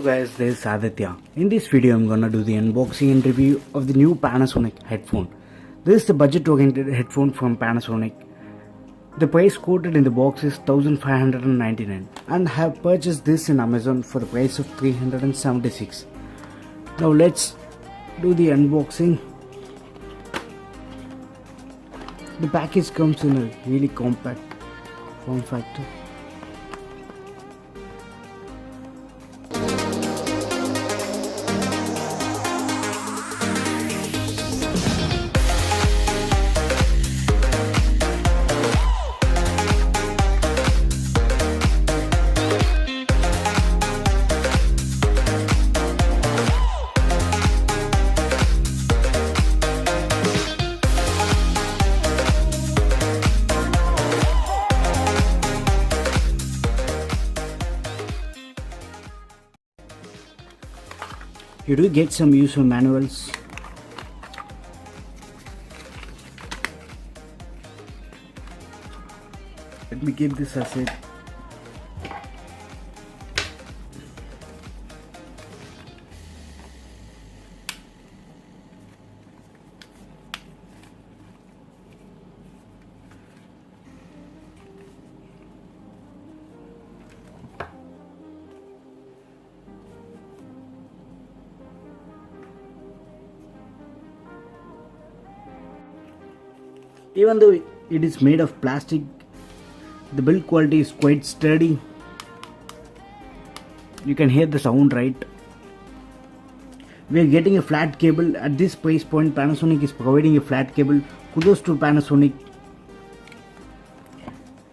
guys, this is Aditya. In this video I'm gonna do the unboxing and review of the new Panasonic headphone. This is the budget oriented headphone from Panasonic. The price quoted in the box is 1599 and have purchased this in Amazon for the price of 376. Now let's do the unboxing. The package comes in a really compact form factor. You do get some user manuals. Let me keep this aside. Even though it is made of plastic, the build quality is quite sturdy. You can hear the sound, right? We are getting a flat cable. At this price point, Panasonic is providing a flat cable. Kudos to Panasonic.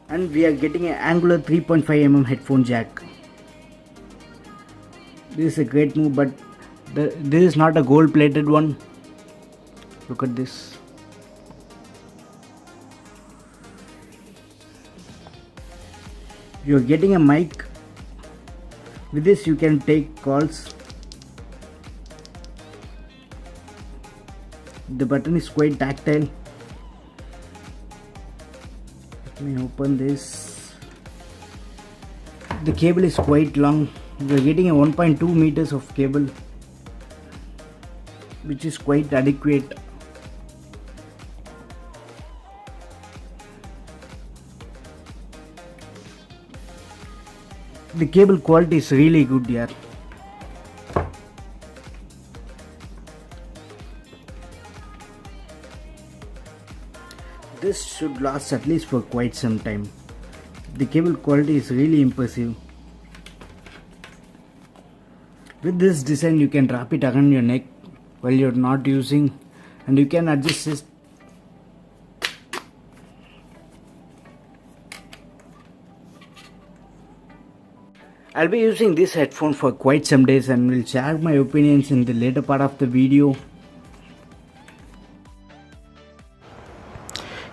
And we are getting an angular 3.5mm headphone jack. This is a great move, but this is not a gold plated one. Look at this. You are getting a mic. With this you can take calls. The button is quite tactile. Let me open this. The cable is quite long. We are getting a 1.2 meters of cable, which is quite adequate. The cable quality is really good here. This should last at least for quite some time. The cable quality is really impressive. With this design you can wrap it around your neck while you're not using, and you can adjust it. I'll be using this headphone for quite some days and will share my opinions in the later part of the video.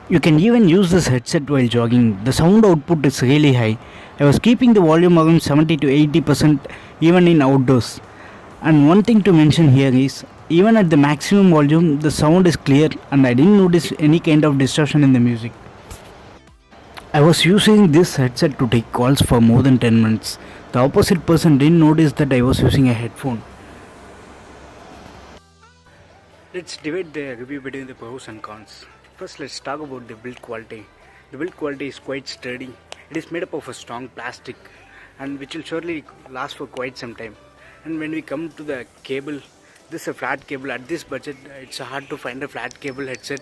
You can even use this headset while jogging. The sound output is really high. I was keeping the volume around 70 to 80% even in outdoors. And one thing to mention here is, even at the maximum volume, the sound is clear and I didn't notice any kind of distortion in the music. I was using this headset to take calls for more than 10 minutes. The opposite person didn't notice that I was using a headphone. Let's divide the review between the pros and cons. First, let's talk about the build quality. The build quality is quite sturdy. It is made up of a strong plastic and which will surely last for quite some time. And when we come to the cable, this is a flat cable. At this budget, it's hard to find a flat cable headset,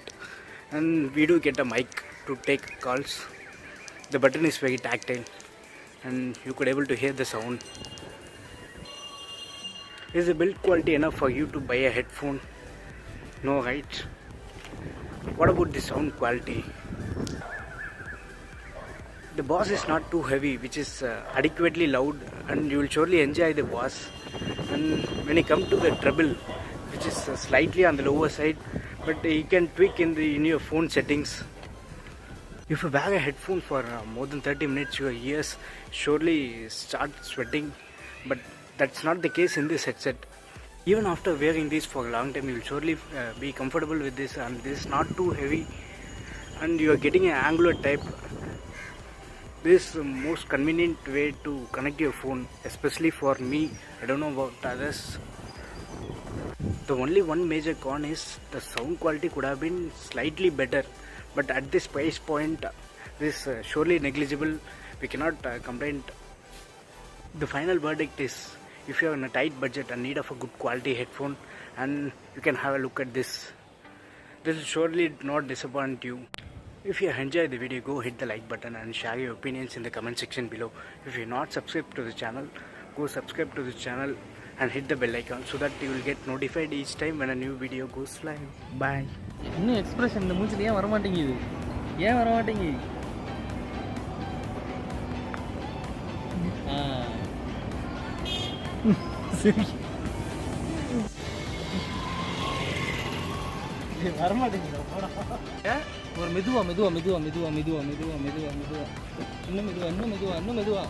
and we do get a mic to take calls. The button is very tactile and you could able to hear the sound. Is the build quality enough for you to buy a headphone? No, right? What about the sound quality? The bass is not too heavy, which is adequately loud, and you will surely enjoy the bass. And when you come to the treble, which is slightly on the lower side, but you can tweak in your phone settings. If you wear a headphone for more than 30 minutes, your ears surely start sweating, but that's not the case in this headset. Even after wearing this for a long time, you will surely be comfortable with this, and this is not too heavy, and you are getting an angular type. this is the most convenient way to connect your phone, especially for me. I don't know about others. The only one major con is the sound quality could have been slightly better, but at this price point this is surely negligible. We cannot complain. The final verdict is, if you are in a tight budget and need of a good quality headphone, and you can have a look at this. This will surely not disappoint you. If you enjoyed the video, go hit the like button and share your opinions in the comment section below. If you're not subscribed to the channel, go subscribe to the channel and hit the bell icon so that you will get notified each time when a new video goes live. Bye. இன்னும் expression இந்த மூஞ்சில் ஏன் வரமாட்டேங்குது? ஏன் வரமாட்டேங்குது? சரி வரமாட்டேங்குது. ஒரு மெதுவா மெதுவா மெதுவா மெதுவா மெதுவா மெதுவா மெதுவா மெதுவா மெதுவா இன்னும் மெதுவா இன்னும் மெதுவா இன்னும் மெதுவா